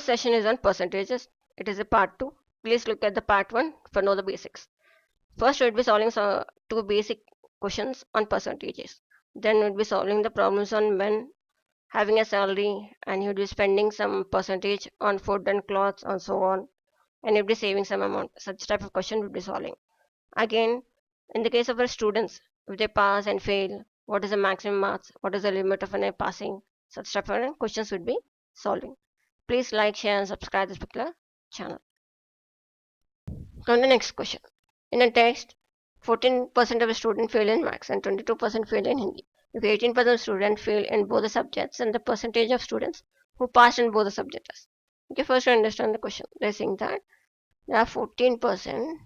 Today's session is on percentages. It is a part 2. Please look at the part 1 for know the basics. First, we'll be solving some two basic questions on percentages. Then we'll be solving the problems on when having a salary and you'll be spending some percentage on food and clothes and so on, and you'll be saving some amount. Such type of question we'll be solving. Again, in the case of our students, if they pass and fail, what is the maximum marks? What is the limit of an passing? Such type of questions we'll be solving. Please like, share, and subscribe this particular channel. Now the next question. In a text, 14% of the students fail in maths and 22% fail in Hindi. If 18% of students fail in both the subjects, and the percentage of students who passed in both the subjects. Okay, first to understand the question. They're saying that there are 14%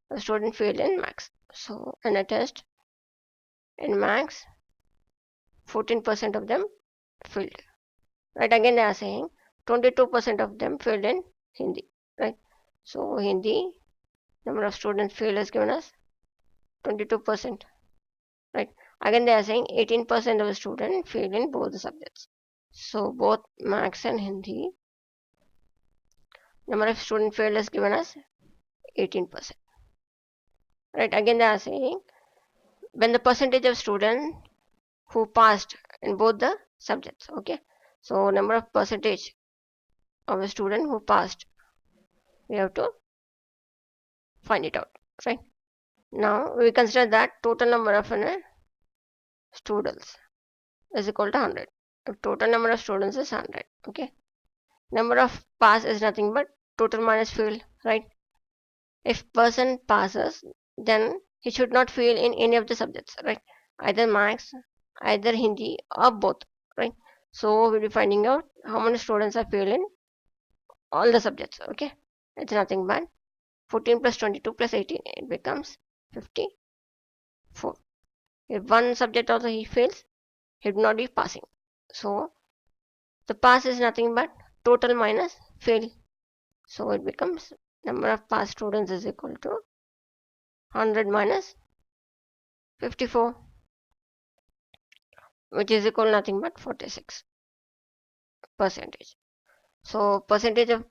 of students fail in maths. So in a test, in maths, 14% of them failed. Right, again they are saying 22% of them failed in Hindi. Right, so Hindi, number of students failed is given as 22%. Right, again they are saying 18% of the students fail in both the subjects. So both maths and Hindi, number of students failed is given as 18%. Right, again they are saying when the percentage of students who passed in both the subjects. Okay, so number of percentage of a student who passed, we have to find it out. Right, now we consider that total number of students is equal to 100. If total number of students is 100, okay, number of pass is nothing but total minus fail. Right, if person passes, then he should not fail in any of the subjects. Right, either maths, either Hindi, or both. Right, so we'll be finding out how many students are fail in all the subjects. Okay, it's nothing but 14 plus 22 plus 18, it becomes 54. If one subject also he fails, he would not be passing. So the pass is nothing but total minus fail. So it becomes number of pass students is equal to 100 minus 54, which is equal to nothing but 46 percentage. So percentage of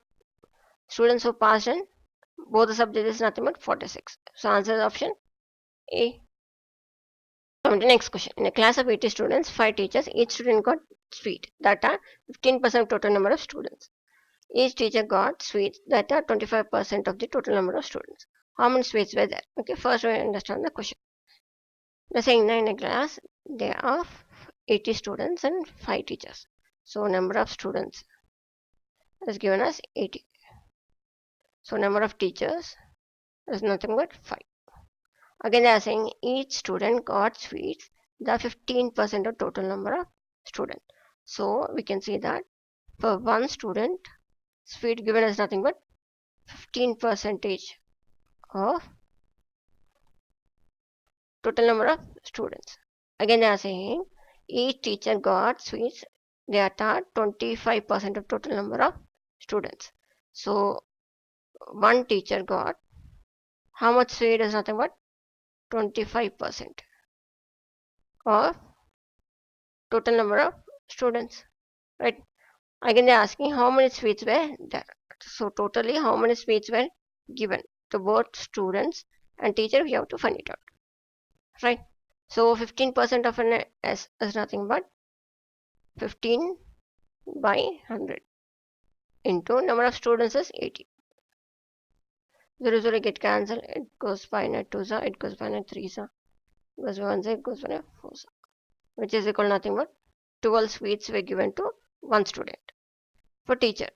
students who passed in both the subjects is nothing but 46. So answer is option A. Come to next question. In a class of 80 students, 5 teachers, each student got sweet, that are 15% of total number of students. Each teacher got sweets, that are 25% of the total number of students. How many sweets were there? Okay, first we understand the question. They're saying that in a class there are 80 students and 5 teachers. So number of students is given as 80. So number of teachers is nothing but 5. Again they are saying each student got sweets, the 15% of total number of students. So we can see that for one student, sweet given as nothing but 15% of total number of students. Again they are saying each teacher got sweets, they are 25% of total number of students. So one teacher got how much sweet is nothing but 25% of total number of students. Right, again they are asking how many sweets were there. So totally how many sweets were given to both students and teacher, we have to find it out. Right, so 15% of an S is nothing but 15 by 100 into number of students is 80. 0 0 get cancelled, it goes by 2 it goes by 3 it goes by 1 it goes by 4 which is equal to nothing but 12 sweets were given to one student. For teacher,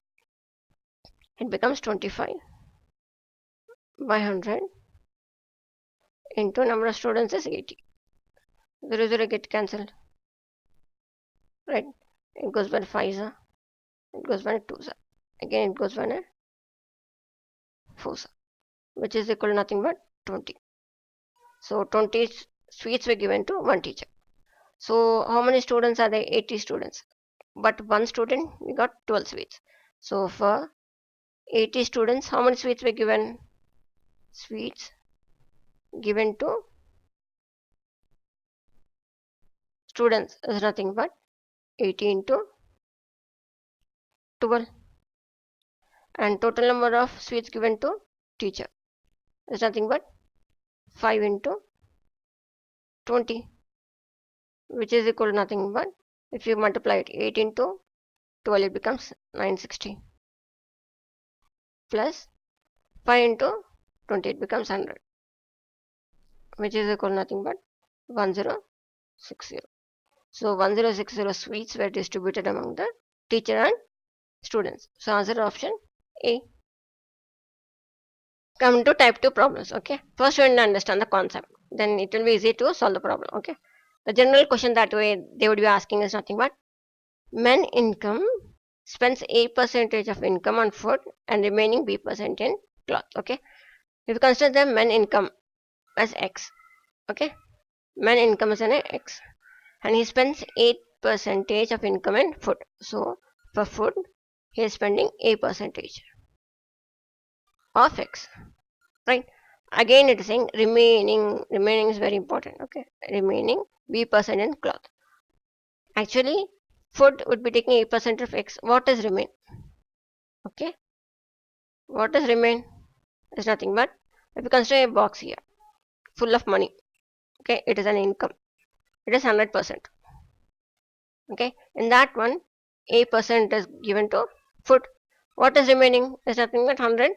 it becomes 25 by 100 into number of students is 80. 0 0 get cancelled. Right, it goes by 5 it goes by 2 again it goes by 4 which is equal to nothing but 20. So 20 sweets were given to one teacher. So how many students are there? 80 students. But one student, we got 12 sweets. So for 80 students, how many sweets were given? Sweets given to students is nothing but 80 into 12. and total number of sweets given to teacher is nothing but 5 into 20, which is equal to nothing but, if you multiply it, 8 into 12, it becomes 960, plus 5 into 20, it becomes 100, which is equal to nothing but 1060. So 1060 sweets were distributed among the teacher and students. So answer option A. Come to type 2 problems. Okay, first you need to understand the concept, then it will be easy to solve the problem. Okay, the general question that way they would be asking is nothing but, men income spends A percentage of income on food and remaining B percent in cloth. Okay, if you consider the men income as X, okay, men income is an X, and he spends 8 percentage of income in food. So for food he is spending A percentage of X, right? Again it is saying remaining is very important. Okay, remaining B percent in cloth. Actually food would be taking 8% of X. What is remain? Okay, what is remain is nothing but, if you consider a box here full of money, okay, it is an income, it is 100%. Okay, in that one A percent is given to food. What is remaining is nothing but 100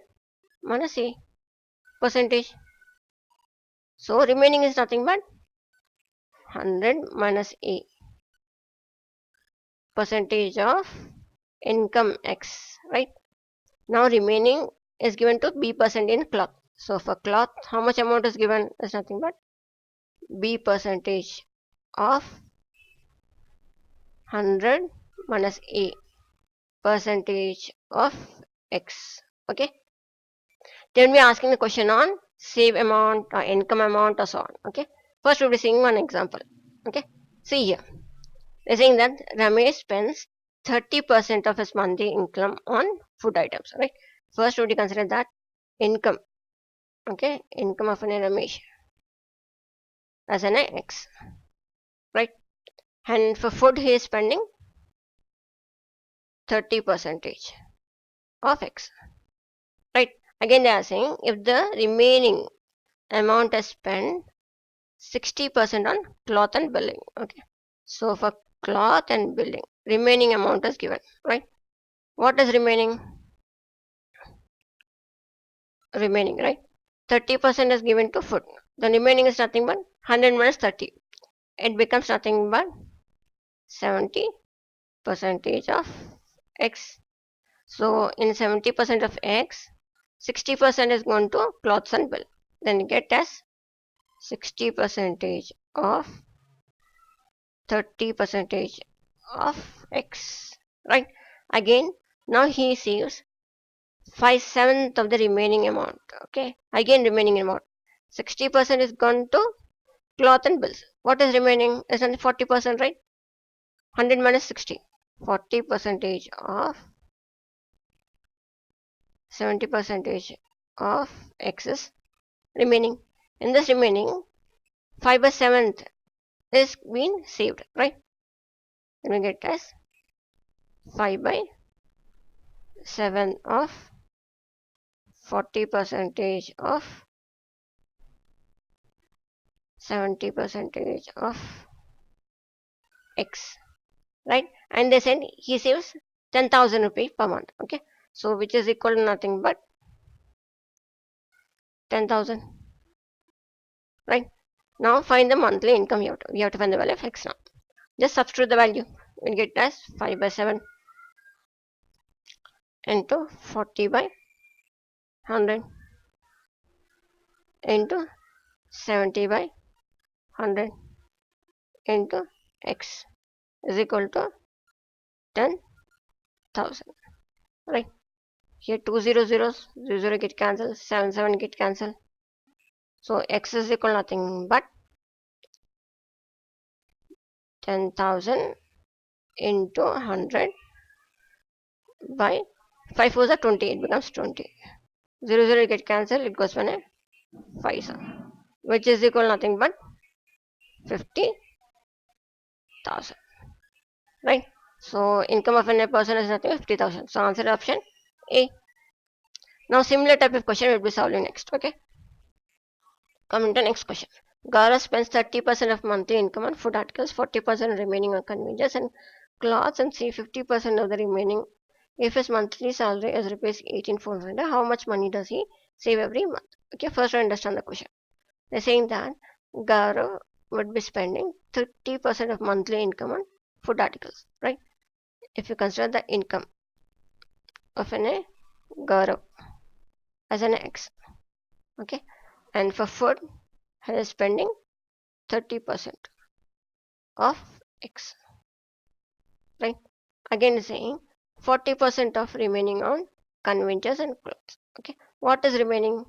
minus A percentage. So remaining is nothing but 100 minus A percentage of income X, right? Now remaining is given to B percent in cloth. So for cloth, how much amount is given is nothing but B percentage of 100 minus A percentage of X. Okay, then we are asking the question on save amount or income amount or so on. Okay, first we'll be seeing one example. Okay, see here, they're saying that Ramesh spends 30% of his monthly income on food items. Right, first would you consider that income. Okay, income of an Ramesh as an X, right? And for food he is spending 30 percentage of X, right? Again they are saying if the remaining amount is spent 60% on cloth and building. Okay, so for cloth and building remaining amount is given, right? What is remaining, right? 30% is given to food, the remaining is nothing but 100 minus 30, it becomes nothing but 70 percentage of X. So in 70% of X, 60% is going to clothes and bill, then you get as 60 percentage of 30 percentage of X, right? Again now he saves 5/7 of the remaining amount. Okay, again remaining amount, 60% is gone to cloth and bills. What is remaining is only 40%, right? 100 minus 60, 40 percentage of 70 percentage of X is remaining. In this remaining, 5/7 is being saved, right? Then we get as 5 by 7 of 40 percentage of 70 percentage of X, right? And they said he saves 10,000 rupees per month. Okay, so which is equal to nothing but 10,000, right? Now find the monthly income. We have to find the value of X now. Just substitute the value. We'll get as 5 by 7 into 40 by 100 into 70 by 100 into X is equal to 10,000, right? Here 2 0 zeros, 0 get cancelled, 7 get cancelled. So X is equal to nothing but 10,000 into 100 by 5 4s are 20, it becomes 20. 0 get cancelled, it goes 1 and 5, which is equal to nothing but 50,000, right? So income of a person is nothing but 50,000. So answer option A. Now similar type of question will be solving next. Okay. Coming to next question. Gaurav spends 30% of monthly income on food articles, 40% remaining on conveniences and clothes, and say 50% of the remaining. If his monthly salary is rupees 18,400, how much money does he save every month? Okay, first I understand the question. They're saying that Gaurav would be spending 30% of monthly income on food articles, right? If you consider the income of an A, Gaurav as an X, okay, and for food, he is spending 30% of X, right? Again, saying 40% of remaining on conveniences and clothes, okay. What is remaining,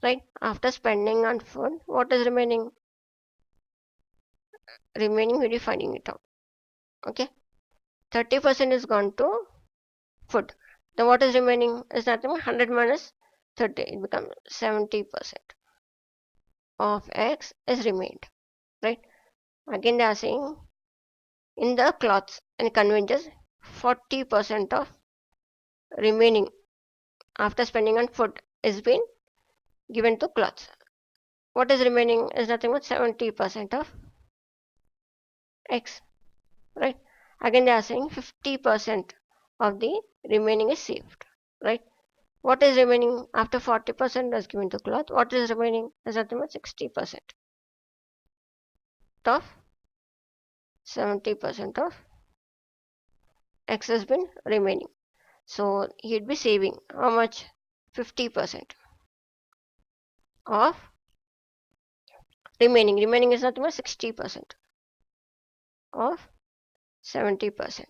right? After spending on food, what is remaining? Remaining, we'll be finding it out, okay. 30% is gone to food. Then what is remaining is nothing but 100 minus 30. It becomes 70% of X is remained, right? Again, they are saying in the cloths and conveniences, 40% of remaining after spending on food is been given to clothes. What is remaining is nothing but 70% of X, right? Again, they are saying 50% of the remaining is saved, right? What is remaining after 40% is given to cloth? What is remaining is nothing but 60% of 70% of X has been remaining. So he'd be saving how much? 50% of remaining. Remaining is nothing but 60% of 70%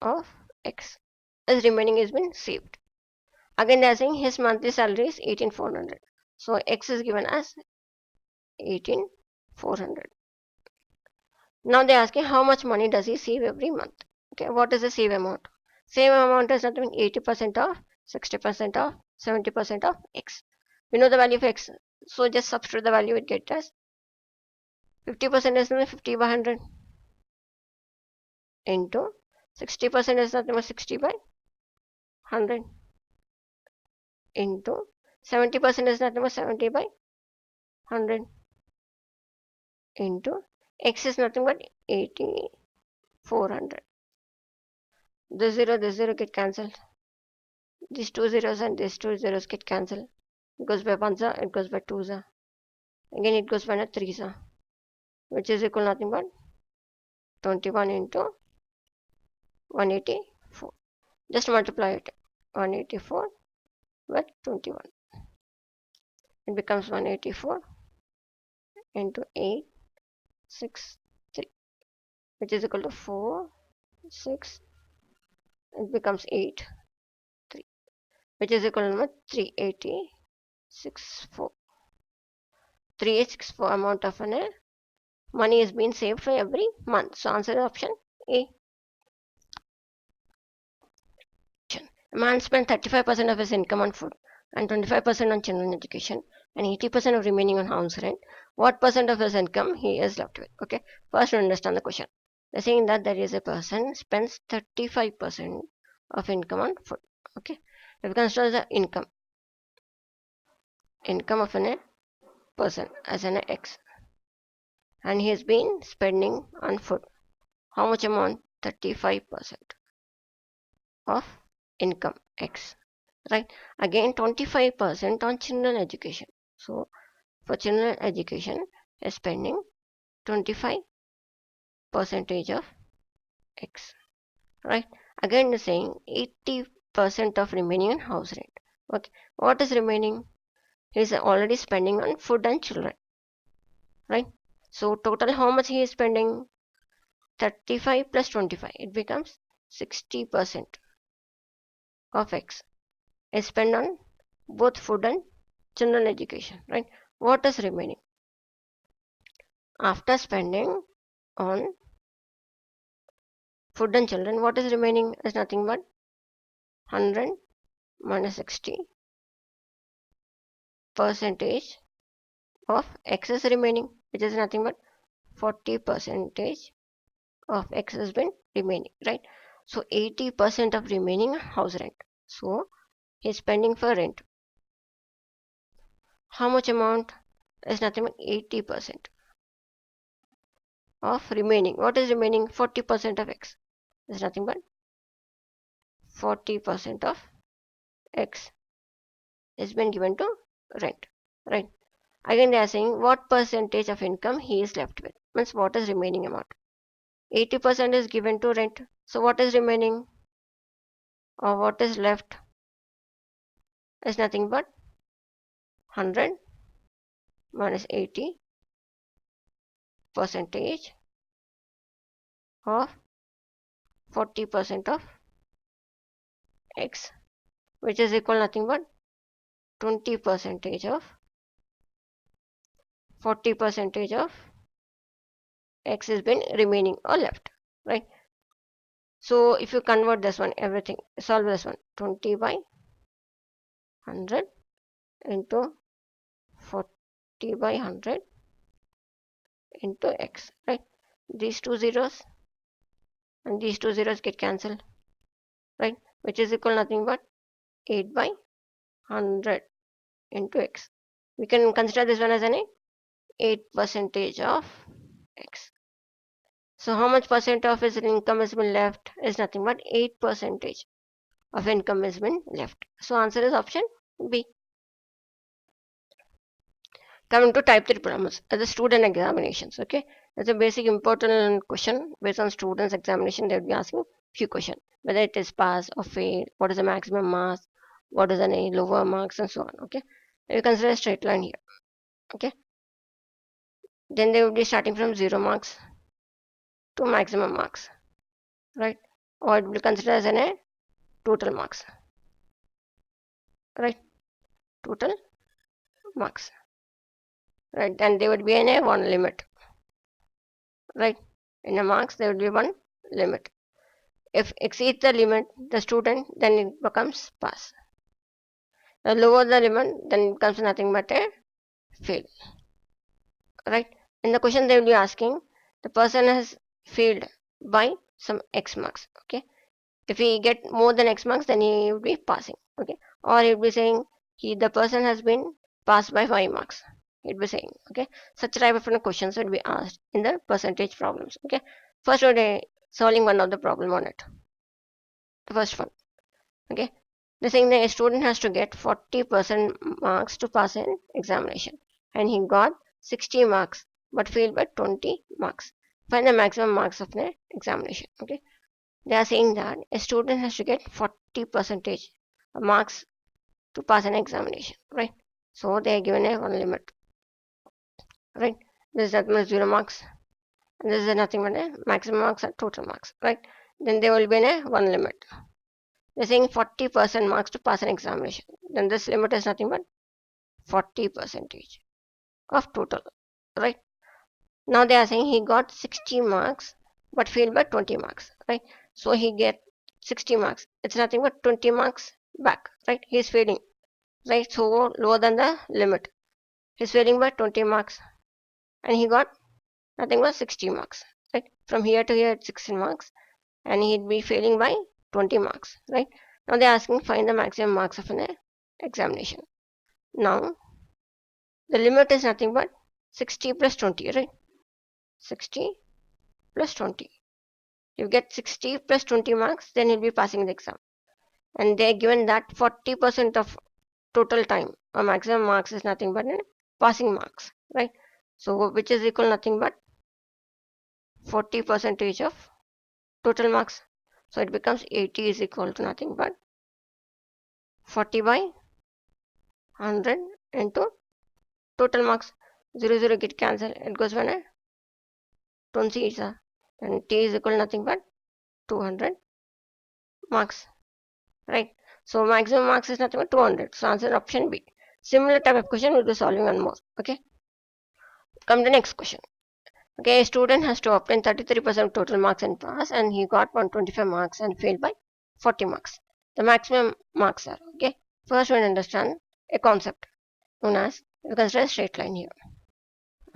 of X. As remaining has been saved. Again, they are saying his monthly salary is 18,400. So X is given as 18,400. Now they are asking how much money does he save every month. Okay, what is the save amount? Save amount is nothing 80% of, 60% of, 70% of X. We know the value of X. So just substitute the value, it gets as 50% is nothing 50 by 100 into 60% is nothing but 60 by 100 into 70% is nothing but 70 by 100 into X is nothing but 8400. This zero get cancelled. These two zeros and these two zeros get cancelled. It goes by 1 za, it goes by 2 za. Again it goes by 3 za, which is equal nothing but 21 into 184. Just multiply it. 184 with 21. It becomes 184 into 863, which is equal to 4, 6. It becomes 8, 3, which is equal to 3864. 3864 amount of money is being saved for every month. So answer is option A. A man spends 35% of his income on food and 25% on children education and 80% of remaining on house rent. What percent of his income he is left with? Okay, first to understand the question. They're saying that there is a person spends 35% of income on food. Okay, if we consider the income of a person as an X, and he has been spending on food. How much amount? 35% of income X, right? Again 25% on children education. So for children education is spending 25 percentage of X, right? Again the saying 80% of remaining on house rent. Okay, what is remaining? He is already spending on food and children, right? So total how much he is spending? 35 plus 25, it becomes 60% of X is spent on both food and children education, right? What is remaining? After spending on food and children, what is remaining is nothing but 100 minus 60 percentage of X is remaining, which is nothing but 40 percentage of X has been remaining, right? So 80% of remaining house rent. So he's spending for rent. How much amount? Is nothing but 80% of remaining. What is remaining? 40% of x. Is nothing but 40% of x has been given to rent. Right. Again they are saying what percentage of income he is left with. Means what is remaining amount. 80% is given to rent. So what is remaining or what is left is nothing but 100 minus 80 percentage of 40% of x, which is equal nothing but 20 percentage of 40 percentage of x has been remaining or left, right? So if you convert this one, everything, solve this one, 20 by 100 into 40 by 100 into x, right? These two zeros and these two zeros get cancelled, right? Which is equal nothing but 8 by 100 into x. We can consider this one as an 8 percentage of x. So how much percent of his income has been left is nothing but 8 percentage of income has been left. So answer is option B. Coming to type 3 problems, the student examinations. Okay, that's a basic important question based on students examination. They will be asking few questions whether it is pass or fail, what is the maximum marks, what is the lower marks, and so on. Okay, you consider a straight line here. Okay, then they will be starting from 0 marks to maximum marks, right? Or it will be considered as an a total marks, right? Total marks, right? Then there would be an a one limit, right? In a marks there would be one limit. If exceeds the limit, the student, then it becomes pass. The lower the limit, then it becomes nothing but a fail, right? In the question they will be asking, the person has failed by some x marks, okay? If he get more than x marks, then he will be passing, okay? Or he will be saying the person has been passed by 5 marks. He'll be saying, okay? Such type of questions will be asked in the percentage problems, okay? First, we're solving one of the problem on it. The first one. Okay, they're saying that a student has to get 40% marks to pass an examination, and he got 60 marks but failed by 20 marks. Find the maximum marks of the examination. Okay, they are saying that a student has to get 40 percentage marks to pass an examination, right? So they are given a one limit, right? This is that much 0 marks, and this is nothing but a maximum marks and total marks, right? Then there will be a one limit. They're saying 40% marks to pass an examination. Then this limit is nothing but 40 percentage of total, right? Now they are saying he got 60 marks but failed by 20 marks, right? So he get 60 marks. It's nothing but 20 marks back, right? He's failing, right? So lower than the limit. He's failing by 20 marks and he got nothing but 60 marks, right? From here to here it's 16 marks and he'd be failing by 20 marks, right? Now they're asking find the maximum marks of an examination. Now the limit is nothing but 60 plus 20, right? 60 plus 20. You get 60 plus 20 marks, then you'll be passing the exam. And they're given that 40% of total time or maximum marks is nothing but passing marks, right? So which is equal nothing but 40 percentage of total marks. So it becomes 80 is equal to nothing but 40 by 100 into total marks. 0 0 get cancelled. It goes when 20 is and t is equal to nothing but 200 marks, right? So maximum marks is nothing but 200. So answer option B. Similar type of question we'll be solving one more. Okay. Come to the next question. Okay, a student has to obtain 33% total marks and pass, and he got 125 marks and failed by 40 marks. The maximum marks are okay. First, we understand a concept known as we consider a straight line here.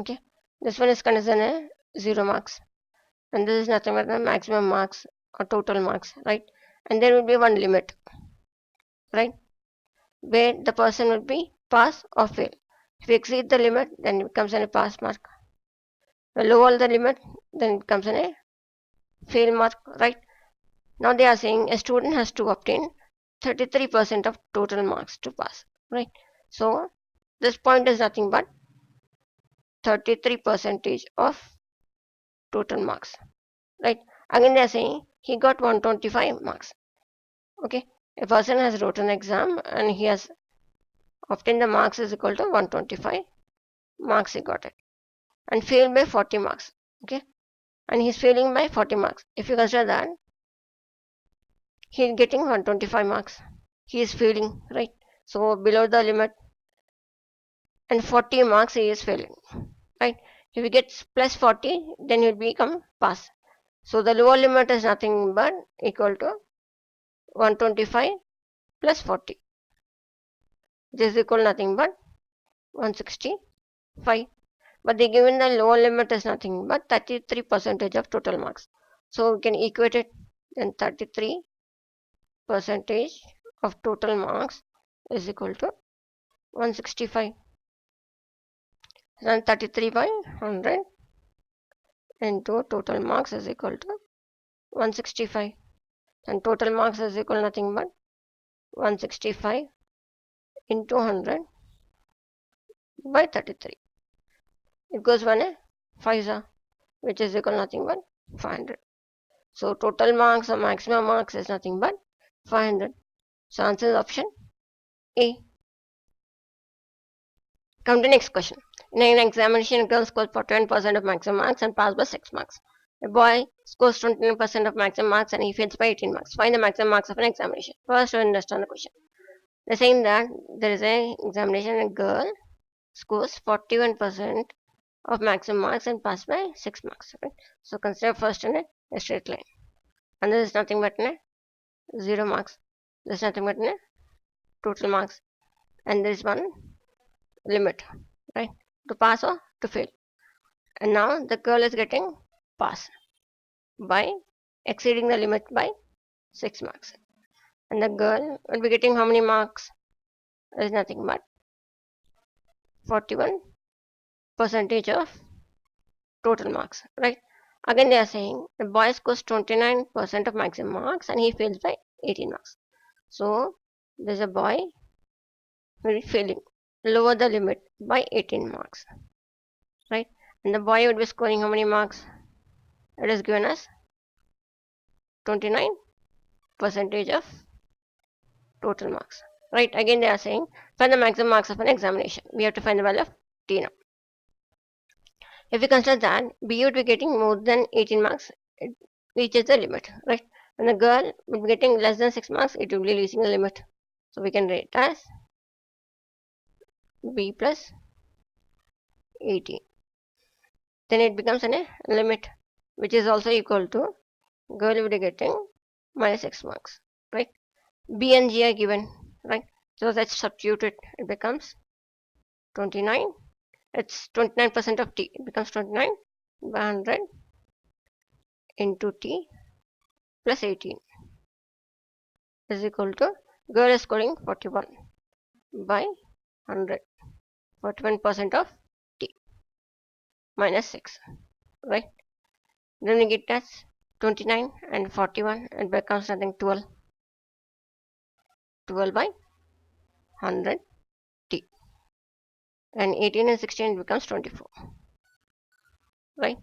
Okay, this one is considered a 0 marks, and this is nothing but the maximum marks or total marks, right? And there will be one limit. right? Where the person will be pass or fail. If you exceed the limit, then it becomes a pass mark. Lower the limit, then it becomes a fail mark, right? Now they are saying a student has to obtain 33% of total marks to pass, right? So this point is nothing but 33 percentage of total marks, right? Again they are saying he got 125 marks. Okay, a person has wrote an exam and he has obtained the marks is equal to 125 marks he got it, and failed by 40 marks. Okay, and he's failing by 40 marks. If you consider that he's getting 125 marks, he is failing, right? So below the limit, and 40 marks he is failing, right? If he gets plus 40, then he'll become pass. So the lower limit is nothing but equal to 125 plus 40, which is equal to nothing but 165. But they given the lower limit is nothing but 33 percentage of total marks. So we can equate it, then 33 percentage of total marks is equal to 165. Then 33 by 100 into total marks is equal to 165. And total marks is equal to nothing but 165 into 100 by 33. It goes 1 5 which is equal to nothing but 500. So total marks or maximum marks is nothing but 500. So answer is option A. Come to next question. In an examination, a girl scores 41% of maximum marks and passed by 6 marks. A boy scores 29% of maximum marks and he fails by 18 marks. Find the maximum marks of an examination. First, we understand the question. They're saying that there is an examination and a girl scores 41% of maximum marks and passed by 6 marks. Right? So consider first in a straight line. And this is nothing but 0 marks. This is nothing but total marks. And there is one limit, right? To pass or to fail. And now the girl is getting pass by exceeding the limit by 6 marks. And the girl will be getting how many marks? Is nothing but 41 percentage of total marks, right? Again they are saying the boy scores 29% of maximum marks and he fails by 18 marks. So there's a boy will be failing lower the limit by 18 marks, right? And the boy would be scoring how many marks? It is given as 29 percentage of total marks, right? Again they are saying find the maximum marks of an examination. We have to find the value of t now. If we consider that B would be getting more than 18 marks, it reaches the limit, right? When the girl would be getting less than 6 marks, it will be reaching the limit. So we can rate as B plus 18. Then it becomes a limit, which is also equal to girl will be getting minus 6 marks, right? B and G are given, right? So let's substitute it. It becomes 29. It's 29% of T. It becomes 29 by 100 into T plus 18 is equal to girl is scoring 41 by 100. 41% of T minus 6, right? Then we get as 29 and 41. It becomes nothing 12. 12 by 100 T. And 18 and 16 becomes 24, right?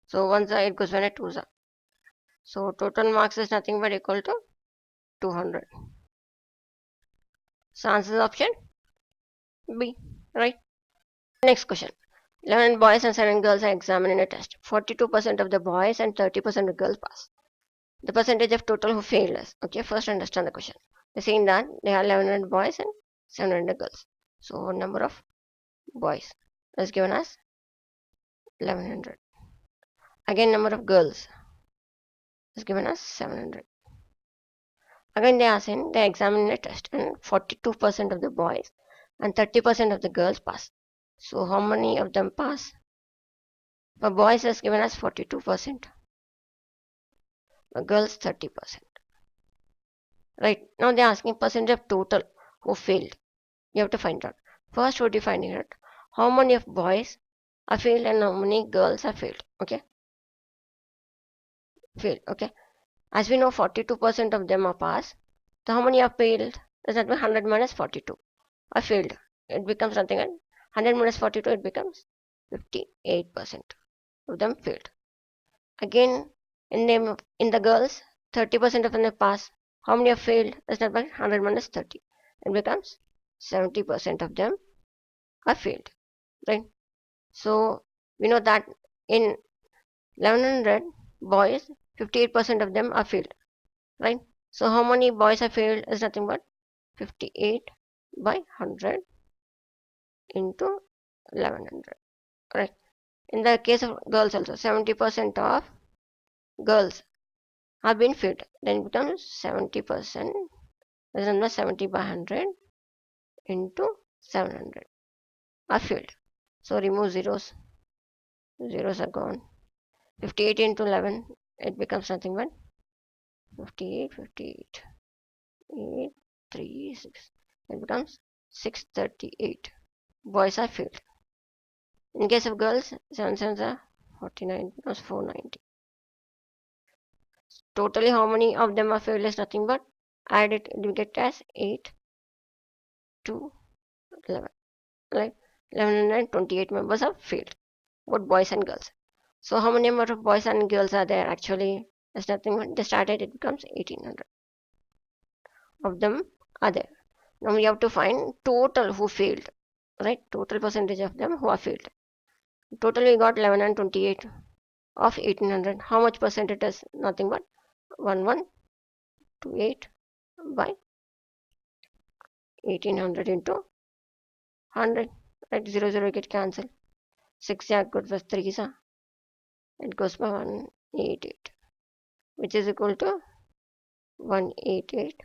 So one side goes when a 2 are. So total marks is nothing but equal to 200. So answer is option B, right? Next question. 11 boys and 7 girls are examined in a test. 42% of the boys and 30% of girls pass. The percentage of total who failed is. Okay, first understand the question. They're saying that there are 1100 boys and 700 girls. So number of boys is given as 1100. Again number of girls is given as 700. Again they are saying they examine a test and 42% of the boys and 30% of the girls pass. So how many of them pass? For boys is given as 42%. For girls 30%. Right, now they're asking percentage of total who failed. You have to find out. First, what you finding out? How many of boys are failed and how many girls are failed? Okay, failed. Okay, as we know, 42% of them are passed. So how many are failed? Is that 100 minus 42 are failed? It becomes something like 100 minus 42. It becomes 58% of them failed. Again, in the girls, 30% of them have passed. How many have failed? Is that 100 minus 30? It becomes 70% of them are failed. Right. So we know that in 1100 boys, 58% of them are failed, right? So how many boys are failed is nothing but 58 by 100 into 1100, right? In the case of girls also, 70% of girls have been failed. Then it becomes 70%, is number 70 by 100 into 700 are failed. So remove zeros, zeros are gone. 58 into 11, it becomes nothing but 58, 58, 8, 3, 6. It becomes 638. Boys are failed. In case of girls, 7 sevens are 49, becomes 490. Totally, how many of them are failed is nothing but add it, you get as 8 to 11. Like 1128 members are failed, both boys and girls. So, how many number of boys and girls are there actually? There's nothing but they started, it becomes 1800 of them are there. Now we have to find total who failed, right? Total percentage of them who are failed. Total we got 11 and 28 of 1800. How much percent it is? Nothing but 1128 by 1800 into 100. Right? 0 get cancelled. 6 yeah goes with 3 sa. It goes by 188, which is equal to 188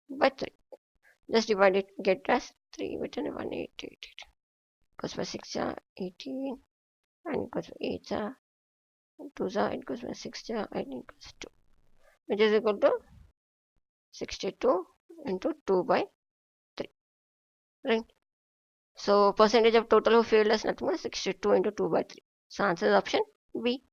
by 3. Just divide it, get as 3 written 188. Goes by 6 ja 18 and it goes by 8 ja 2 ja it goes by 6 ja and it goes 2, which is equal to 62 into 2 by 3, right? So percentage of total who failed is nothing but 62 into 2 by 3. So answer is option B.